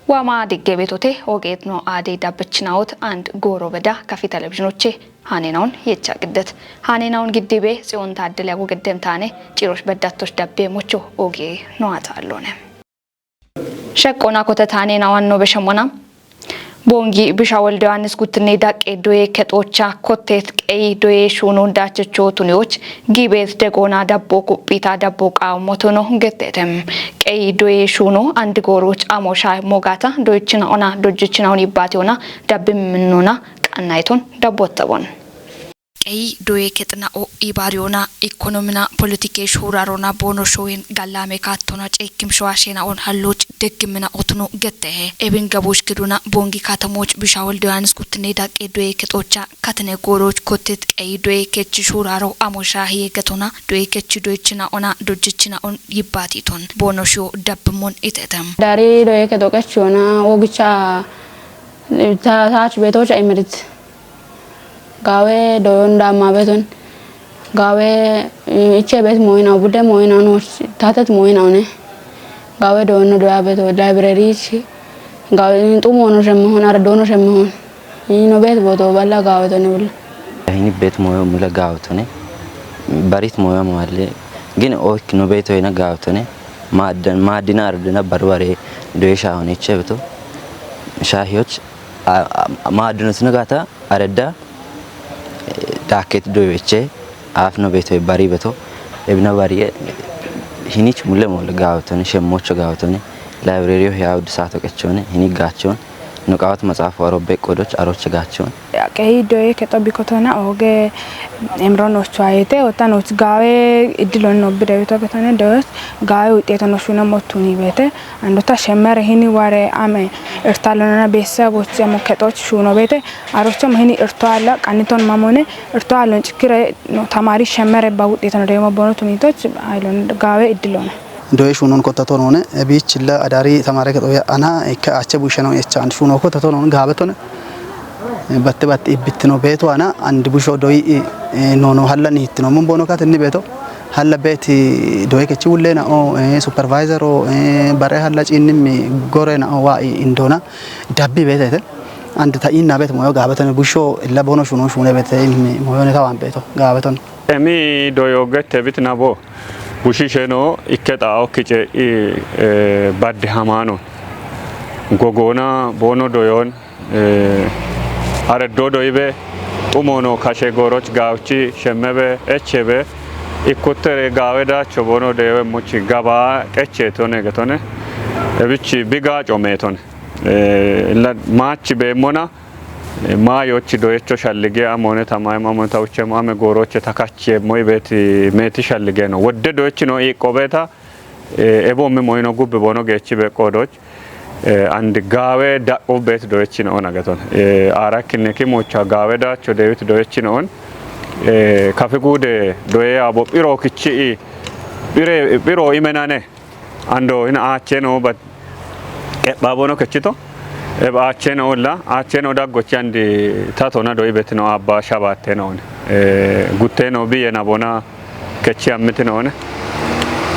وما دقة بيتوته وجيتنو عادي دبتشناوت عند غورو بدا كافي تلفزيونوتشي هانيناون يتشا قدت هانيناون قدي بي سيون تعدل ياقو قدم تاني تيروش بداتوش دبي موچو اوغي نوات اللونه شكونا كوتت هانيناوان نو بشمونا بونجي بشاول دوانس كوتني داك دوي كتوچا كوتت اي دوي شونو داچچو تونيوچ گيبيت دغونا دبو كوبيتا دبو قاوموتونو گتتم اي دوي شونو اند غوروچ اموشا موغاتا دويچنا اونا دوجچناوني باتيونا دبم منونا قنايتون دبوتبون اي دوي كتنا او ايباريونا ايكونومينا بوليتيكي شورارونا بونوشوين غلامي كاتونا چيكم شواشينا اون حلوچ دگمنا اوتنو گته ابن گبوش كدونا بونگي كاتموچ بشاول دوانس كوتني داك دوي كتوچا كاتني غوروچ كوتت اي دوي كچ شورارو اموشا هي گتونا دوي كچ دويچنا اونا دوجچنا اون يباتيتون بونوشو دبمون ايتتم داري دوي كتوكچونا اوگچا تاچ بيتوچ ايمرت gawe don da mabeton gawe iche bet moina bude moina no tatat moina ne gawe don do abeto library chi gawe tu mono jemmo hona dono jemmo ino bet boto balla gawe to ne bul hini bet moyo mula gawe to ne barit moyo malle gine ok no beto ina gawe to ne maadinar dina barware do shaone chebeto shahiyoch maadinus nagata areda داكت دويچه افنو بيتو باري بتو ابن باري هنيچ مولم مول غاوتن شموچ غاوتن لايبراريو هياو دساتو كچون هني غاچون نقاوت مصاف ورو بقودوچ اروچ غاچون كاي دوي كطبيكوتنا اوغه امرونوچ وايته وتانوچ غاوي ادلون نو بدايتو كتانه دوس غاوي وጤተኖቹ ነው ሞቱኒ ቤተ አንዶታ ሸመረ ሂኒ ዋሬ አመ እርታለና ቤተሰቦች የመከጦች ሹኖ ቤተ አሮቸም ሂኒ እርቷላ ቃኒቶን ማሞነ እርቷለን ጭክረ ነው ተማሪ ሸመረ ባውጤተነ ደሞ ቦኖቱኒቶች አይሎን ጋዌ እድሎነ دوي شونون كوتاتون هونه ابيچ لا اداري تماره كتو انا كاچه بوشنو يچان شونو كوتاتون هون غابتون بات ابتنو بيتو انا عند بوشو دوي نونو هلن يتنو من بونو كات ني بيتو هل بيت دوي كچي ولنا او سوبرفايزر او بره هل چينم غورنا او واي اندونا دبي بيت عند تاينا بيت مو غابتون بوشو الا بونو شونو شونو بيت مو نتاوان بيتو غابتون امي دويو گت بيت نابو وشيشنو إكتاو كيجي بعد همانو غوغونا بونو دويون أردو دويبه أمونو كاشة غوروش غاوچي شمبه اتشبه إكوتر غاودا چوبونو دويبه موچي غابا اتشتونه گتونه ابيچي بيگا چوميتون لا ماچ بيمونا ما يوچ دويچو شالگه امونه تمام امون تاوچه ما ام غوروچ تاكاچه موي بيت ميتي شالگه نو ود دويچ نو اي قوبتا ابو مي موينو غوب بونو گيچ بي قودوچ اند گاوي داو بيت دويچ نو ناگتون اراكنكي موچا گاوي دا چو ديوت دويچ نون كافي گود دوي ابو بيرو كيچي بيرو يمنانه اندو ان اچه نو بات بابونو كچتو eba acheno olla acheno daggochandi tatona do ibetino abba shabatteno gutteno biyena bona kechi ammitino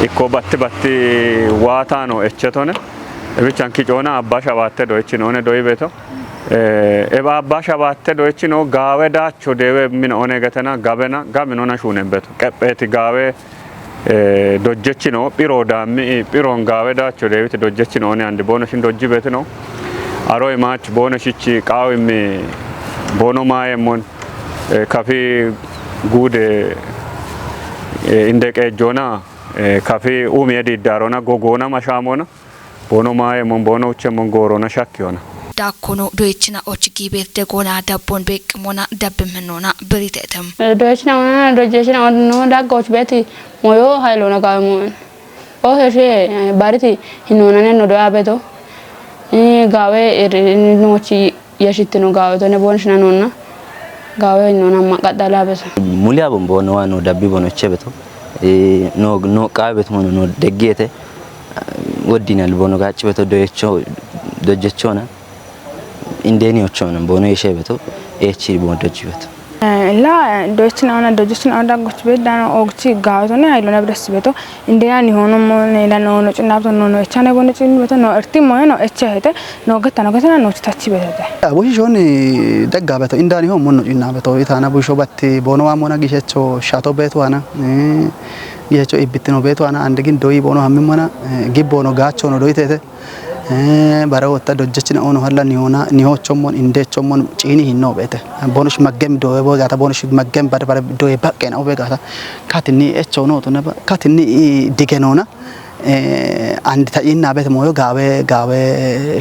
ikko batti watano echetone ebichanki jona abba shabatte do echino do ibeto eba abba shabatte do echino gawe dacho dewe min gatena gabena gaminona shunebeto qepeti gawe dojechino piro dammi piron gawe dacho dewe dojechino andi bono shin dojibetino aroy match bono shichi qawmi bono maemon kafi gude indeke jona kafi umedi darona gogona mashamona bono maemon bono chemon gorona shakyona ዳኮኖ ዶይችና ኦችጊ ቤት ደጎና ዳቦን በቅሞና ዳብምኖና ብሪተተም ዶይችና ዶጀችና ኖ ዳጎች ቤት ሞዮ ሃይሎና ጋሞን ኦሄሼ ባሪቲ ሂኖናነ ኖ ዶያቤቶ gawe nochi yashitino gawe to ne bonshna nonna gawe nonna maqadala beso mulia bombo no wano dabbi bono chebeto no qabet mono no degete wodinal bono gacbeto dojechona indeni ochona bono yeshebeto echi bono dojbeto لا دوتشنا أنا دوتشنا أنا قلت بيد أنا أوقتي قاعدوني هاي لون أبرس بيتو إندياني هون مون لأنه نوتشنا بتو نو إتشانة بونتشين بتو نو إرتي مويا نو إتشهته نو قتنا نوتش تاتشي بيته أبوي شون دقة بيتو إندياني هون مون نوتشنا بيتو إثانا بوي شو بتي بونو أمونا جيشة شاتو بيتو أنا جيشة إبتنو بيتو أنا عندكين دوي بونو همي مونا جيب بونو قاتشو نو دوي تيته barawota dojjechina ono halla niho chomon inde chomon chini hinno bete bonus maggem do bo gata bonus maggem bar do e bakken o be gata katini echono to na katini digenona and ta inna bete moyo gawe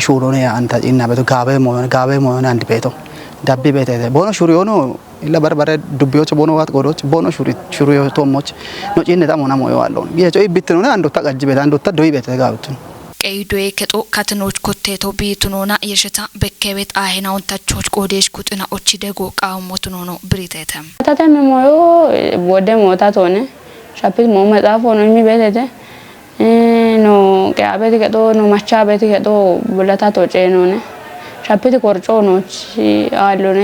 shurone and ta inna bete gawe moyo and beto dabbi bete bono shuriono illa bar dubbiyoch bono wat godoch bono shuriyo to moch no chinne ta mona moyo allon yecho ibitno na ando ta gajibeta ando ta doy bete gawtun ቀይዶይ ከጦ ካትኖች ኮቴቶ ቢቱኖና የሽታ በከቤት አሄናውን ታቾች ቆዴሽ ቁጥና ኦቺ ደጎ ቃውሞቱኖ ነው ብሪቴተም ታታም ሞዮ ወደ ሞታት ሆነ ሻፒት ሞ መጻፍ ሆኖ የሚበተተ ኖ ቀያቤት ከጦ ኖ ማቻ ቤት ከጦ ብለታ ቶጬ ነውነ ሻፒት ቆርጮ ኖች አሉነ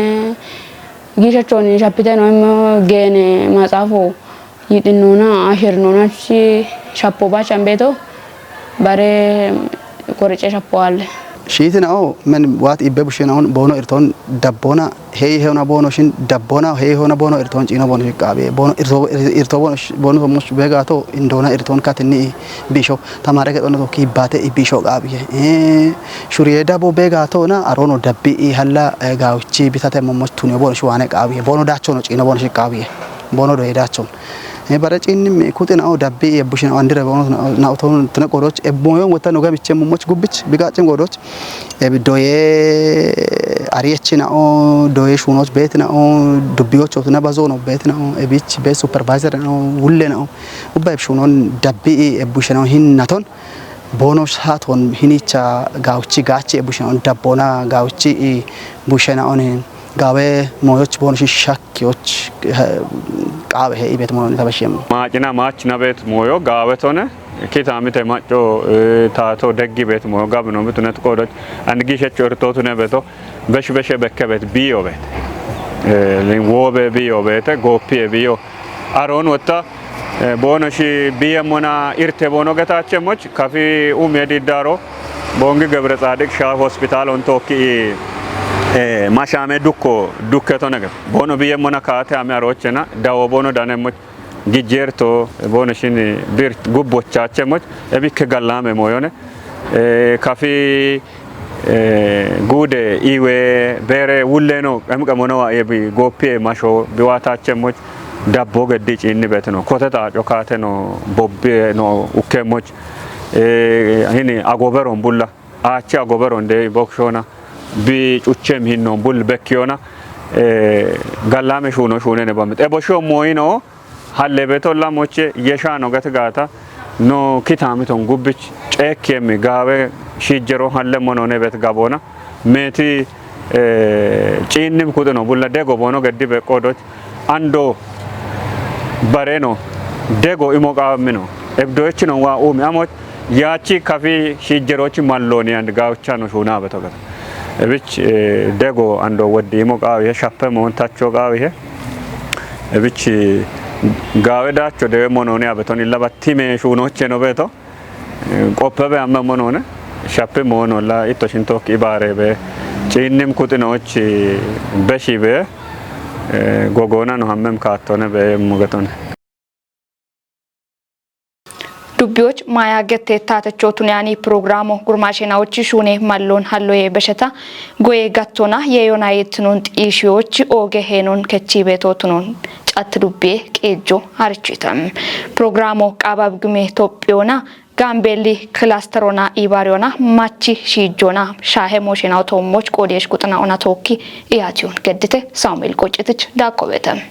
ጊሸቾኒ ሻፒት ነው ገኔ ማጻፎ ይጥኑና አሽርኖናች ሻፖ ባቻን ቤቶ bare korche shapoal shiitina o men wat ibbe bushina on bono irton dabbona heona bono shin dabbona heona bono irton china bono shikabe bono irto bono mus begato indona irton katni bisho tamare ke dono ki bate bisho gabiye shuriye dabo begato na arono dabbi halla gawchi bitate momos tunyo bono shwane gabiye bono dacho no china bono shikabe bono do dacho baracin me kutin au dabbi ebushina andire bono na auton tna qoroch eboyo wata no gabiche momoch gubich bigacin qoroch ebidoye ariyechina o doye shunos betina o dubbiyoch otna bazono betina o ebich be supervisor no wulle no ubay shunon dabbi ebushina hinnaton bono haton hinicha gauchi gachi ebushina dabbona gauchi bushina onin gawe moyoch bono shakyoch qabe he ibet mono tabashim maachina bet moyo gawe tone kitamite macho tato deggi bet moyo gabno betunet qodoch andgi shechorto tune beto beshe bekkebet biyo bet len wobe biyo bet gopi biyo aron wata bono shi biyemona irte bono getache moch kafi umedi daro bongi gebre sadik sha hospital on toki mashame dukketo nega bono biyemona kaate ame arochena dawo bono danemo gijerto bono shini bir gubbochache moch ebikke gallame moyone kafi gude iwe bere wulleno amgamono ebi gopi masho biwatache moch dabbo geddi cinni beteno koteta jokate no bobbe no ukke moch hini agoberon bulla acha agoberon de bokshona bi chuchem hinno bul bekiona gallame shune ne bamit ebosho moyino halle betolla moche yeshano gatgata no kitamiton gubbich cekkemi gawe shijero halle monone bet gabona meti cinnim kudono bulla dego bono gaddi be qodoch ando bareno dego imoqamino ebdoechino wa umi amot yachi kafi shijerochi malloni and gawchano shuna betogata ebich dego ando wodi imoqawe shappe montacho gawe ebich gawe dacho de monone abeton ilabatime shunoche no beto qoppebe amma monone shappe monolla ito shinto kibarebe cinnim kutinochi beshibe gogona no hammem kaatone be mugatone ዱቢዎች ማያገት ታተቾቱን ያኒ ፕሮግራሙ ጉርማሽናዎች ሹኔ ማሎን ሀሎዬ በሸታ ጎዬ ጋቶና የዮናይትኑን ጢሺዎች ኦጌ ሄኖን ከቺ ቤቶቱን ጫት ዱቤ ቄጆ አርቺተም ፕሮግራሙ ቃባብ ግሜ ኢትዮጵያና ጋምቤሊ ክላስተሮና ኢባሪዮና ማቺ ሺጆና ሻሄ ሞሽናው ቶሞች ቆዴሽ ቁጥናውና ቶኪ ኢያቲውን ገድተ ሳሙኤል ቆጭትች ዳቆበተም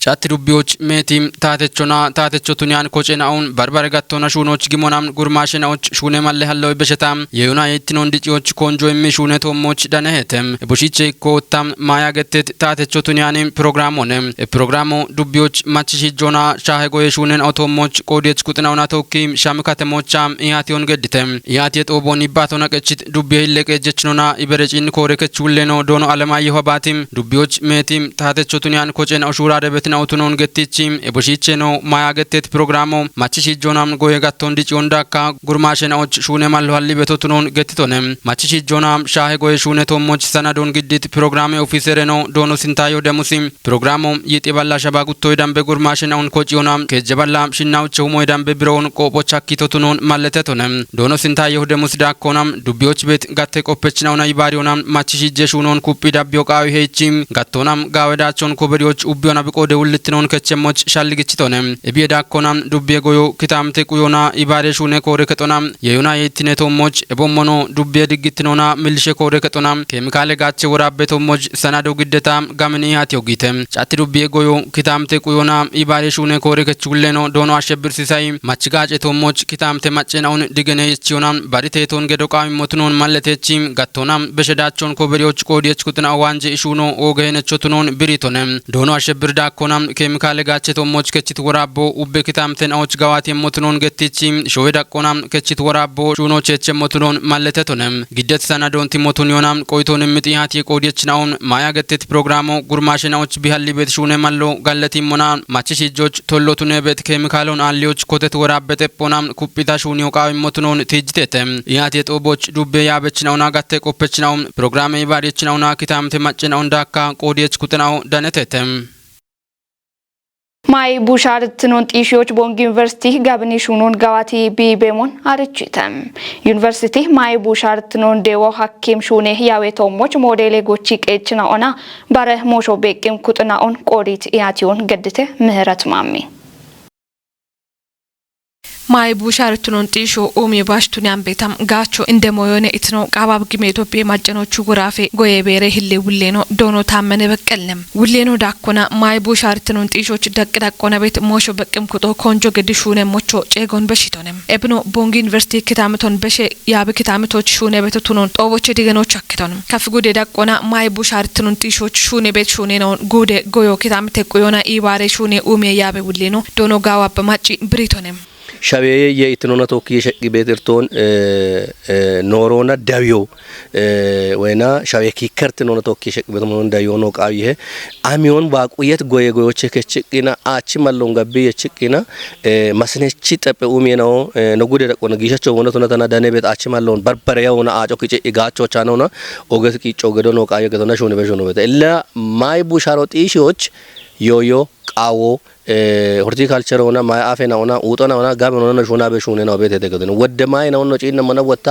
ጫት ዱቢዎች ሜቲም ታተቾና ታተቾቱኒያን ኮጨናውን በርበረ ጋቶና ሹኖች ጊሞናም ጉርማሽናዎች ሹኔ ማለ ያለው በሸታም የዩናይትድ ኖንዲጪዎች ኮንጆ የሚሹኔ ቶሞች ዳነሄተም ቦሺቼ ኮታም ማያገተት ታተቾቱኒያን ፕሮግራም ሆነ ፕሮግራሙ ዱቢዎች ማችሽ ጆና ሻሄጎ የሹኔን አውቶሞች ኮዴች ኩጥናውና ተውኪም ሻምካተሞቻም ኢያቲዮን ገድተም ኢያቲ ጦቦኒ ባቶና ቀጭት ዱቢ ለቀጀችኖና ኢበረጪን ኮሬከች ሁሌኖ ዶኖ አለማየሁ ባቲም ዱቢዎች ሜቲም ታተቾቱኒያን ኮጨና ሹራ ደበት ናውቱኖን ገቲቺም ኤቦሺቼ ነው ማያገተት ፕሮግራሙ ማችሽ ጆናም ጎየ ጋቶን ዲጪዮን ዳካ ጉርማሽናዎች ሹኔ ማልዋሊ በቶቱኖን ገቲቶነም ማችሽ ጆናም ሻሄ ጎየ ሹኔ ቶሞች ሰናዶን ግዲት ፕሮግራሙ ኦፊሰር ነው ዶኖ ሲንታዮ ደሙሲም ፕሮግራሙ ይጤባላ ሸባጉቶ ዳምበ ጉርማሽናውን ኮጪዮናም ከጀባላም ሽናውች ሁሞ ዳምበ ብሮውን ቆጶች አኪቶቱኖን ማለተቶነም ዶኖ ሲንታዮ ደሙስ ዳኮናም ዱቢዎች ቤት ጋተ ቆጶችናውና ይባሪዮናም ማችሽ ጀሹኖን ኩጲ ዳቢዮ ቃዊ ሄቺም ጋቶናም ጋወዳቸውን ኮበሪዎች ኡቢዮና ቢቆደ ውልትኖን ከቸሞች ሻልግችቶነም እቢዳ ኮናም ዱቤ ጎዮ ክታምቴ ቁዮና ኢባሬ ሹኔ ኮሬ ከጦናም የዩናይትድ ኔቶሞች እቦሞኖ ዱቤ ድግትኖና ምልሼ ኮሬ ከጦናም ኬሚካል ጋቸ ወራቤ ቶሞች ሰናዶ ግደታም ጋምን ያትዮ ጊተም ጫት ዱቤ ጎዮ ክታምቴ ቁዮና ኢባሬ ሹኔ ኮሬ ከቹሌኖ ዶኖ አሸብር ሲሳይ ማችጋጭ ቶሞች ክታምቴ ማጨናውን ድገኔ ይችዮናም ባሪቴቶን ገዶቃሚ ሞትኖን ማለቴቺም ጋቶናም በሸዳቸውን ኮበሪዎች ኮዲዎች ኩጥና ዋንጀ ኢሹኖ ኦገነቾቱኖን ብሪቶነም ዶኖ አሸብር ዳኮናም ኬሚካል ጋቸ ቶሞች ከቺት ወራቦ ኡቤ ክታምቴን አዎች ጋዋት የሞትኖን ገቲቺም ሾዌ ዳቆናም ከቺት ወራቦ ሹኖች የቸሞትኖን ማለተቶነም ግደት ሰናዶን ቲሞቱን ዮናም ቆይቶን ምጥያት የቆዲችናውን ማያ ገተት ፕሮግራሙ ጉርማሽናዎች ቢሃሊ ቤት ሹኔ ማሎ ጋለቲሞና ማችሽ ጆች ቶሎቱን ቤት ኬሚካሎን አሊዎች ኮተት ወራበ ጤጶናም ኩጲታ ሹኒው ቃዊ ሞትኖን ትጅቴተም ያት የጦቦች ዱቤ ያበችናውና ጋተ ቆፐችናውም ፕሮግራም ይባሪችናውና ክታምቴ ማጨናውን ዳካ ቆዲች ኩጥናው ዳነተተም ማይ ቡሻር ትኖን ጢሾች ቦንግ ዩኒቨርሲቲ ጋብኒ ሹኖን ጋዋቲ ቢቤሞን አርችተም ዩኒቨርሲቲ ማይ ቡሻር ትኖን ዴዎ ሐኪም ሹኔ ያዌቶሞች ሞዴሌ ጎቺ ቀጭና ኦና ባረ ሞሾ ቤቅም ኩጥናውን ቆሪት ያቲዮን ገድተ ምህረት ማሚ ማይ ቡሻር ትኖን ጢሾ ኦሚ ባሽቱኒያን ቤታም ጋቾ እንደሞዮነ ኢትኖ ቃባብ ግሜ ኢትዮጵያ ማጨኖቹ ጉራፌ ጎየቤሬ ህሌ ውሌኖ ዶኖ ታመነ በቀልንም ውሌኖ ዳኮና ማይ ቡሻር ትኖን ጢሾች ደቅዳቆና ቤት ሞሾ በቅም ኩጦ ኮንጆ ገድሹነ ሞቾ ጨጎን በሽቶንም ኤብኖ ቦንግ ዩኒቨርሲቲ ክታምቶን በሸ ያብ ክታምቶች ሹነ ቤት ትኖን ጦቦች ዲገኖች አክቶንም ከፍ ጉዴ ዳቆና ማይ ቡሻር ትኖን ጢሾች ሹነ ቤት ሹነ ነው ጉዴ ጎዮ ክታምቴ ቆዮና ኢባሬ ሹነ ኡሜ ያብ ውሌኖ ዶኖ ጋዋ በማጪ ብሪቶንም ሻቤ የኢትኖና ቶኪ የሸቂ ቤትርቶን ኖሮና ዳዊዮ ወይና ሻቤ ኪከርት ኖና ቶኪ የሸቂ ቤትሞን ዳዊዮ ነው ቃዊሄ አሚዮን ባቁየት ጎየ ጎዮች ከችቂና አቺ ማሎን ጋቢ የችቂና ማስነቺ ጠበኡሜ ነው ነጉደ ደቆነ ጊሻቸው ወነቶና ተና ዳኔ ቤት አቺ ማሎን በርበሬያውና አጮ ኪጭ ጋቾ ቻነውና ኦገት ኪጮ ገዶ ነው ቃየ ገዶና ሾነ በጆ ነው ቤት እላ ማይ ቡሻሮ ጢሾች ዮዮ ቃዎ ሆርቲካልቸር ሆና ማይ አፌና ሆና ውጦና ሆና ጋብ ሆና ሾና በሾነ ነው ቤት የተገደነ ወደ ማይ ነው ነው ጪና መነ ወጣ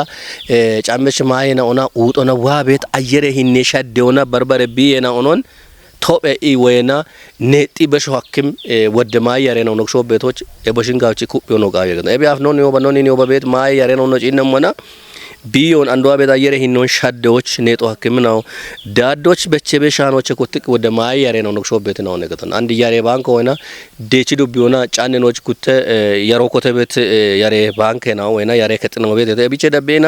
ጫምሽ ማይ ነው ሆና ውጦና ዋ ቤት አየረ ሂኔ ሻደውና በርበረ ቢየና ሆኖን ቶጴ ኢ ወይና ነጢ በሾ ሐኪም ወደ ማይ ያሬ ነው ነው ቤቶች የበሽንጋውጪ ኩፕ ነው ጋር ያገና እቢያፍ ነው ነው በኖኒ ነው በቤት ማይ ያሬ ነው ነው ጪና መና ቢዮን አንዷ ቤት አየረ ሂኖን ሻደዎች ኔጦ ሐኪም ነው ዳዶች በቸበሻኖች ኮትክ ወደ ማይ ያሬ ነው ነው ቤት ነው ነገተን አንድ ያሬ ባንክ ሆና ዴቺዱ ቢዮና ጫነኖች ኩተ ያሮኮተ ቤት ያሬ ባንክ ነው ወይና ያሬ ከጥነው ቤት ቢቸ ደቤና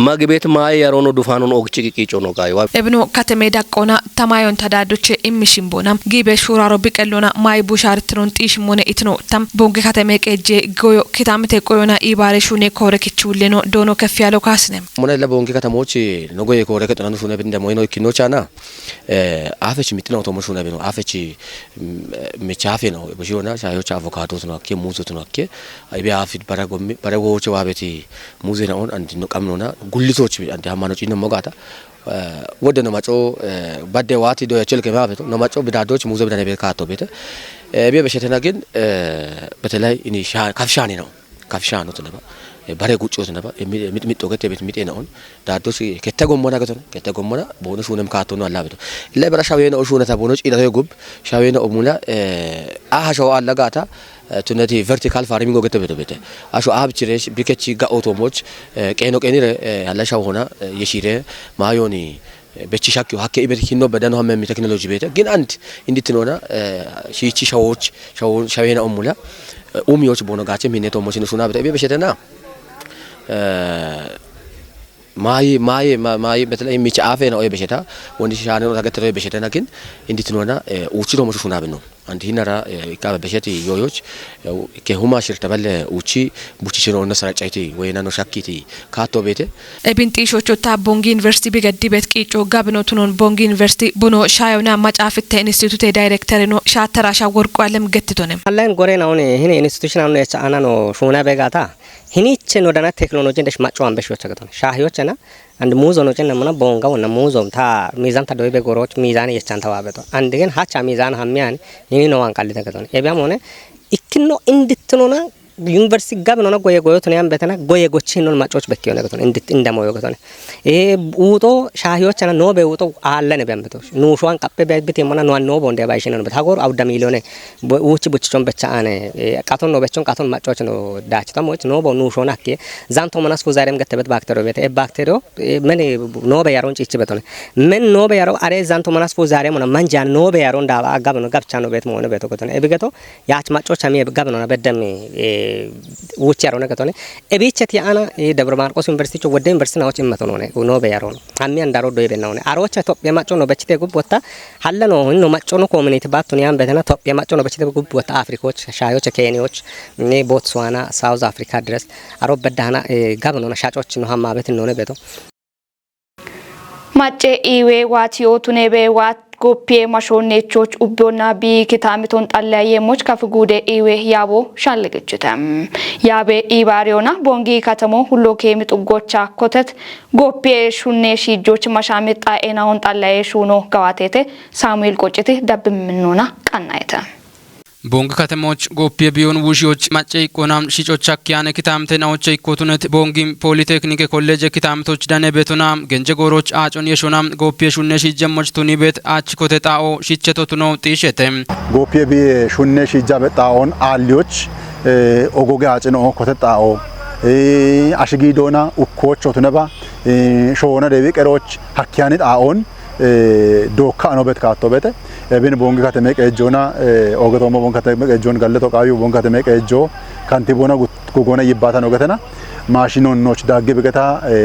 ማግቤት ማይ ያሮኖ ዱፋኖን ኦግጭ ቂቂጮ ነው ጋይዋ እብኖ ከተሜ ዳቆና ተማዮን ተዳዶች ኢሚሽምቦና ጊቤ ሹራሮ ቢቀሎና ማይ ቡሻር ትኖን ጢሽ ሞነ ኢትኖ ታም ቦንግ ከተሜ ቀጄ ጎዮ ክታምቴ ቆዮና ኢባሬ ሹኔ ኮረክቹ ለኖ ዶኖ ከፍ ያለው ሞነ ለቦንግ ከተሞች ነጎየ ኮረ ከጥናኑ ሹነ ብንደ ሞይኖ ኪኖቻና አፈች ሚጥናው ተሞሹ ነው ነው አፈች መቻፌ ነው በሽዮና ሻዮች አቮካዶስ ነው አከ ሙዙት ነው አከ አይቢ አፊድ በረጎች ዋቤቲ ሙዚ ነው አንድ ነው ቀምኖና ጉልቶች አንድ ሃማኖች ነው ሞጋታ ወደ ነው ማጮ ባደዋቲ ዶ ያቸል ከማፈቶ ነው ማጮ ብዳዶች ሙዘ ብዳነ ቤት ካቶ ቤት በሸተና ግን በተለይ እኔ ካፍሻኒ ነው ካፍሻኑ ተነባ ባሬ ጉጮት ነባ ሚጥሚጦ ገተ ቤት ሚጤ ነው ዳዶስ ከተጎሞና ገተ ከተጎሞና ቦነስ ሆነም ካቶ ነው አላበቶ ለብራሻው የነ ኦሹና ታቦኖች ኢዳቶ ጉብ ሻዌነ ኦሙላ አሃሻው አለጋታ ቱነቲ ቨርቲካል ፋርሚንግ ገተ ቤት አሹ አብችሬሽ ቢከቺ ጋኦቶሞች ቀኖ ቀኒ ያላሻው ሆና የሺሬ ማዮኒ በቺሻኪው ሀከ ኢበት ኪኖ በደን ሆመ ቴክኖሎጂ ቤተ ግን አንድ እንድትኖና ሺቺ ሻዌና ኦሙላ ኡሚዎች ቦኖጋቸ ሚኔቶ ሞሲኑ ሱና በሸተና ማይ በተለይ ሚቻ አፌ ነው በሸታ ወንዲ ሻነ ነው ተገተረ በሸተና ግን እንድትኖና ኡቺ ነው ሞሱ ሱና በኖ አንድ ሂነራ ይካበ በሸቲ ዮዮች ከሁማ ሽርተ በለ ኡቺ ቡቺ ነው ነሰራጫይቲ ወይና ነው ሻኪቲ ካቶ ቤተ ኤቢንቲሾቾታ ቦንጊ ዩኒቨርሲቲ ቢገዲ ቤት ቂጮ ጋብኖቱኖን ቦንጊ ዩኒቨርሲቲ ቡኖ ሻዮና ማጫፍተ ኢንስቲትዩት ዳይሬክተር ነው ሻተራሻ ወርቁ አለም ገትቶነ አላን ጎሬ ነው ይሄን ኢንስቲትዩሽን ነው አና ነው ሹና በጋታ ሂኒች ነው ደና ቴክኖሎጂ እንደሽ ማጫዋን በሽዎች ተገተነ ሻህዮችና አንድ ሙዞ ነው ጨና መና ቦንጋው እና ሙዞም ታ ሚዛን ታ ዶይቤ ጎሮች ሚዛን የቻን ተዋበቶ አንድ ግን ሀቻ ሚዛን ሀሚያን ይሄ ነው አንቃል ተገተነ ኤቢያም ሆነ ኢክኖ እንድትኖና ዩኒቨርሲቲ ጋብ ነው ጎየ ጎዮት ነው ያንበተና ጎየ ጎቺን ነው ማጫዎች በኪዮ ነገቶ እንደሞዮ ገተነ ይሄ ውጦ ሻህዮችና ነው በውጦ አለነ በእንበቶ ኑሹዋን ቀበ በብት የመና ነው ቦንደ ባይሽነ ነው በታጎር አውዳ ሚሊዮነ ውጭ ቡጭቾን በቻአነ ቃቶን ነው በቾን ቃቶን ማጫዎች ነው ዳችታ ሞች ነው በኑሹና ከ ዛንቶ መናስፎ ዛሬም ገተበት ባክቴሪዮ ቤተ ባክቴሪዮ ምን ነው በያሮን ጭጭ በተነ ምን ነው በያሮ አሬ ዛንቶ መናስፎ ዛሬም ነው ማንጃ ነው በያሮ እንዳ አጋብ ነው ጋብቻ ነው ቤት ሆነ ቤት ገተነ እብገቶ ያች ማጫዎች አሚ ጋብ ነው በደም ውጭ ያሮ ነገቶነ እቤቸት ያና ደብረ ማርቆስ ዩኒቨርሲቲ ወደ ዩኒቨርሲቲ ናዎች ይመቶ ነው በያሮ ነው አሚ አንዳሮ ዶ ይበናው ነው አሮቻ ኢትዮጵያ ማጮ ነው በችቴ ጉብ ወጣ ሀለ ነው ማጮ ነው ኮሚኒቲ ባቱን ያን በተና ኢትዮጵያ ማጮ ነው በችቴ ጉብ ወጣ አፍሪካዎች ሻዮች ኬንያዎች ቦትስዋና ሳውዝ አፍሪካ ድረስ አሮ በዳና ጋብ ነው ሻጮች ነው ሀማበት ነው ነው ቤቶ ማጬ ኢዌ ዋቲዮ ቱኔቤ ዋት ጎፔ ማሾኔቾች ኡቦና ቢ ኪታሚቶን ጣላየሞች ከፍጉደ ኢዌ ያቦ ሻለገችተም ያቤ ኢባሪዮና ቦንጊ ከተሞ ሁሉ ከሚጥጎቻ ኮተት ጎፔ ሹኔ ሺጆች ማሻሚጣ ኤናውን ጣላየ ሹኖ ገዋቴቴ ሳሙኤል ቆጭቲ ደብምኑና ቀናይተ ቦንግ ከተሞች ጎፔ ቢዮን ውሺዎች ማጨ ኢኮናም ሺጮች አኪያነ ኪታምቴ ናዎች ኢኮቱነት ቦንጊም ፖሊቴክኒክ ኮሌጅ ኪታምቶች ዳነ ቤቱና ገንጀ ጎሮች አጮን የሾናም ጎፔ ሹኔ ሺጀሞች ቱኒ ቤት አች ኮተጣኦ ሺቸቶቱ ነው ጢሸተም ጎፔ ቢ ሹኔ ሺጃ በጣኦን አሊዎች ኦጎጋ አጭኖ ኮተጣኦ አሽጊዶና ኡኮች ኦቱነባ ሾና ደቢ ቀሮች አኪያኒ ጣኦን ዶካ ነው በት ካቶ በተ እብን ቦንግ ከተመ ቀጆና ኦገቶሞ ቦንግ ከተመ ቀጆን ጋለቶ ቃዩ ቦንግ ከተመ ቀጆ ካንቲቦና ጉጎና ይባታ ነው ገተና ማሽኖን ኖች ዳግ በገታ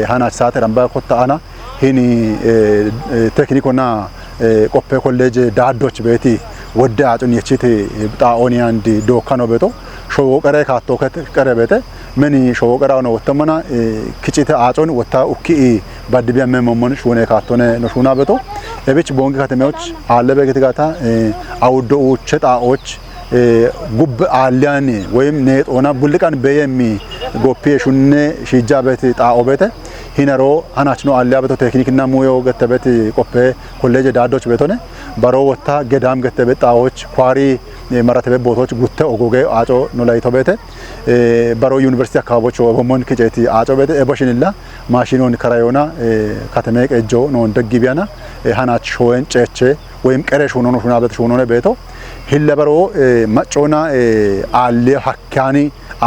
ሃናች ሳተ ረምባ ኮታአና ሂኒ ቴክኒኮና ቆፔ ኮሌጅ ዳዶች ቤቲ ወደ አጡን የቺት ጣኦኒ አንድ ዶካ ነው በቶ ሾው ቀረ ካቶ ቀረ በተ ምን ሾው ቀራው ነው ወተመና ክቺተ አጮን ወታ ኡኪ ባድቢያ መመመን ሹኔ ካቶነ ነው ሹና በቶ እቤች ቦንግ ከተማዎች አለበ ከተጋታ አውዶዎች ጣኦች ጉብ አሊያን ወይም ኔጦና ቡልቃን በየሚ ጎፔ ሹኔ ሺጃበት ጣኦ በተ ሂነሮ አናች ነው አሊያ በቶ ቴክኒክና ሙዮ ገተበት ቆፔ ኮሌጅ ዳዶች በቶነ ባሮ ወታ ገዳም ገተበት ጣኦች ኳሪ መራተበ ቦታዎች ጉተ ኦጎጌ አጮ ነው ላይቶ በተ ባሮ ዩኒቨርሲቲ አካባቢዎች ወበሞን ከጨቲ አጮ በተ ኤቦሽንላ ማሽኖን ከራዮና ከተመቀ እጆ ነው እንደግቢያና ሃናች ሾን ጨቼ ወይም ቀረሽ ሆኖ ነው ሹናበት ሆኖ ነው ቤቶ ሂለበሮ ማጮና አለ ሐካኒ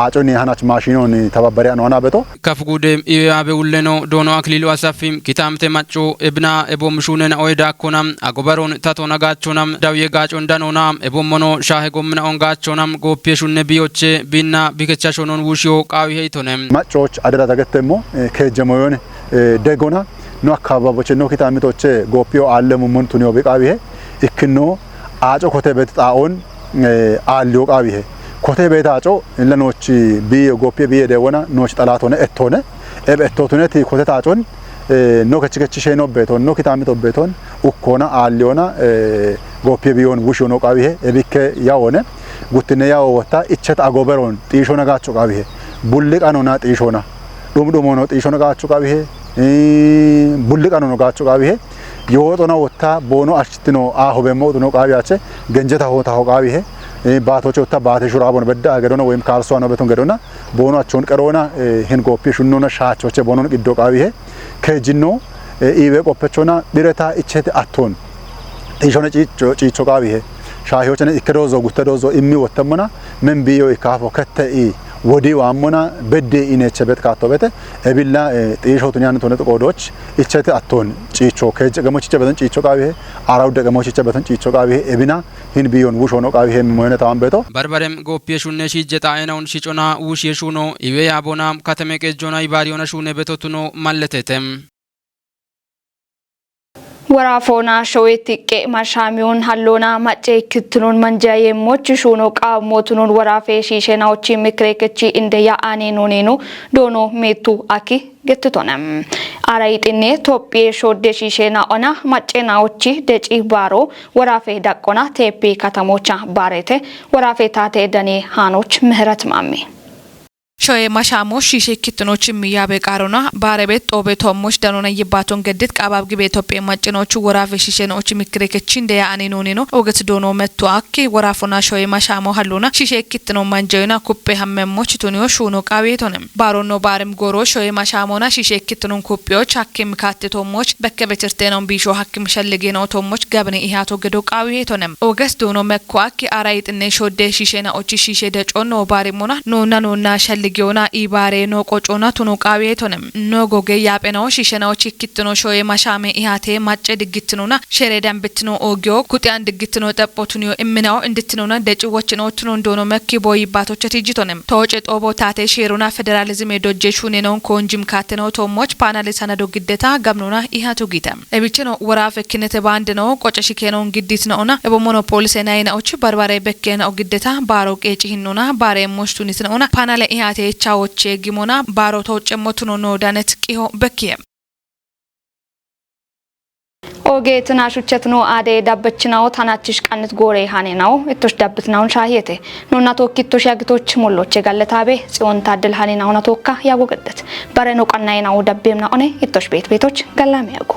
አጮኒ ሃናች ማሽኖን ተባበሪያ ነው አናበቶ ከፍጉዴም ኢያቤ ውለኖ ዶኖ አክሊሉ አሳፊም ኪታምቴ ማጮ እብና ኤቦም ሹነና ኦይዳ ኮናም አጎበሮን ታቶና ጋቾናም ዳውየ ጋጮ እንዳኖና ኤቦሞኖ ሻሄ ጎምና ኦንጋቾናም ጎፔ ሹነ ቢዮቼ ቢና ቢከቻሾኖን ውሽዮ ቃዊ ሄይቶነም ማጮች አደራ ተገተሞ ከጀሞዮን ደጎና ነው አካባቢዎች ነው ኪታምቶቼ ጎፒዮ አለሙ ሞንቱ ነው በቃቢ ሄ እክኖ አጮ ኮቴ በጣኦን አልዮ ቃቢ ሄ ኮቴ ቤታጮ ለኖች ቢ ጎፔ ቢ ደወና ኖች ጠላት ሆነ እቶነ እቶቱነት ኮቴ ታጮን ኖ ከችከች ሸኖ ቤቶን ኖ ኪታሚቶ ቤቶን ኡኮና አሊዮና ጎፔ ቢዮን ውሽ ሆኖ ቃቢሄ እቢከ ያወነ ጉትነ ያው ወታ እቸት አጎበሮን ጢሾና ጋቾ ቃቢሄ ቡልቃኖና ጢሾና ዶምዶሞ ነው ጢሾና ጋቾ ቃቢሄ ቡልቃኖ ነው ጋቾ ቃቢሄ የወጦና ወታ ቦኖ አሽትኖ አሆ በሞቶ ነው ቃቢያቸ ገንጀታ ሆታ ሆ ቃቢሄ ባቶች ወታ ባቴ ሹራቦን በዳ አገዶና ወይም ካልሷ ነው በቶን ገዶና ቦኖአቸውን ቀሮና ይሄን ጎፔ ሹኖና ሻቾቼ ቦኖን ቅዶ ቃቢሄ ከጅኖ ኢቤ ቆፐቾና ቢረታ እቸት አቶን ጢሾና ጪቾ ቃቢሄ ሻሂዎችነ ኢከዶዞ ጉተዶዞ ኢሚ ወተመና ምን ቢዮ ኢካፎ ከተኢ ወዲ ዋሞና በደ ኢነቸበት ካቶበተ እብላ ጤሾቱን ያን ተነ ተቆዶች እቸተ አቶን ጪቾ ከጀገሞች ቸበተን ጪቾ ቃቢ አራው ደገሞች ቸበተን ጪቾ ቃቢ እብና ሂን ቢዮን ውሽ ሆኖ ቃቢ ሄም ታውን ቤቶ በርበሬም ጎፒየሹነ ሲጀጣአይናውን ሲጮና ውሽ የሹኖ ኢዌ ያቦና ከተመቀጆና ይባሪዮና ሹነ ቤቶቱኖ ማለተተም ወራፎና ሾዌቲቄ ማሻሚውን ሀሎና ማጨ ክትኑን መንጃዬ ሞች ሹኖ ቃሞቱኑን ወራፌ ሺሸናዎቺ ምክሬከቺ እንደያ አኔኖኔኑ ዶኖ ሜቱ አኪ ገትቶነም አራይጥኔ ቶጲ ሾዴ ሺሸና ኦና ማጨናዎቺ ደጪ ባሮ ወራፌ ዳቆና ቴፒ ከተሞቻ ባሬቴ ወራፌ ታቴ ደኔ ሃኖች ምህረት ማሚ ሾዬ ማሻሞ ሺሼ ክትኖች ሚያበ ቃሮና ባረቤት ጦቤ ቶሞች ደኖና ይባቶን ገድት ቃባብ ግቤ ኢትዮጵያ ማጭኖቹ ወራፌ ሺሼኖች ምክሬከቺ እንደ ያኔኖኔ ነው ኦገት ዶኖ መቱ አኪ ወራፎና ሾዬ ማሻሞ ሀሉና ሺሼ ክትኖ ማንጀዩና ኩፔ ሀመሞች ቱኒዮ ሹኖ ቃቤቶንም ባሮኖ ባርም ጎሮ ሾዬ ማሻሞና ሺሼ ክትኑን ኩፔዎች ሀኪም ካት ቶሞች በከበችርቴኖን ቢሾ ሀኪም ሸልጌ ነው ቶሞች ገብኔ ኢሃቶ ገዶ ቃቤቶንም ኦገስ ዶኖ መኩ አኪ አራይጥኔ ሾዴ ሺሼናዎች ሺሼ ደጮኖ ባሪሞና ኖና ሸልጌ ጊዮና ኢባሬ ኖ ቆጮና ቱኑ ቃቤቶንም ኖ ጎጌ ያጴናው ሺሸናዎች ይክትኖ ሾዬ ማሻሜ ኢሃቴ ማጨ ድግትኑና ሸሬዳን ብትኖ ኦጊዮ ኩጤያን ድግትኖ ጠጶቱኒዮ እምናው እንድትኖና ደጭዎች ነው ቱኑ እንደሆነ መኪቦ ይባቶች ትጅቶንም ተወጨ ጦቦ ታቴ ሼሩና ፌደራሊዝም የዶጀ ሹኔ ነው ኮንጂም ካተነው ቶሞች ፓናል ሰነዶ ግዴታ ገምኖና ኢሃቱ ጊታም ለብቻ ነው ወራፍ ክነተ ባንድ ነው ቆጨ ሽከነው ግዲት ነውና በሞኖፖሊ ሰናይናዎች በርባሬ በከነው ግዴታ ባሮ ቄጪህኑና ባሬ ሞሽቱኒት ነውና ፓናል ኢሃቴ ቻዎች ጊሞና ባሮ ተወጨሞቱኖ ነው ዳነት ቂሆ በኪየ ኦጌ ትናሹቸት ነው አዴ ዳበችናው ታናችሽ ቀንት ጎሬ ሃኔናው እቶሽ ዳብትናውን ሻሂየቴ ኖና ቶኪቶሽ ያግቶች ሞሎች የጋለታቤ ጽዮን ታድል ሃኔናው ናቶካ ያጎገደት ባረኖ ቀናይናው ዳቤምና ኦኔ እቶሽ ቤቶች ገላሚ ያጎ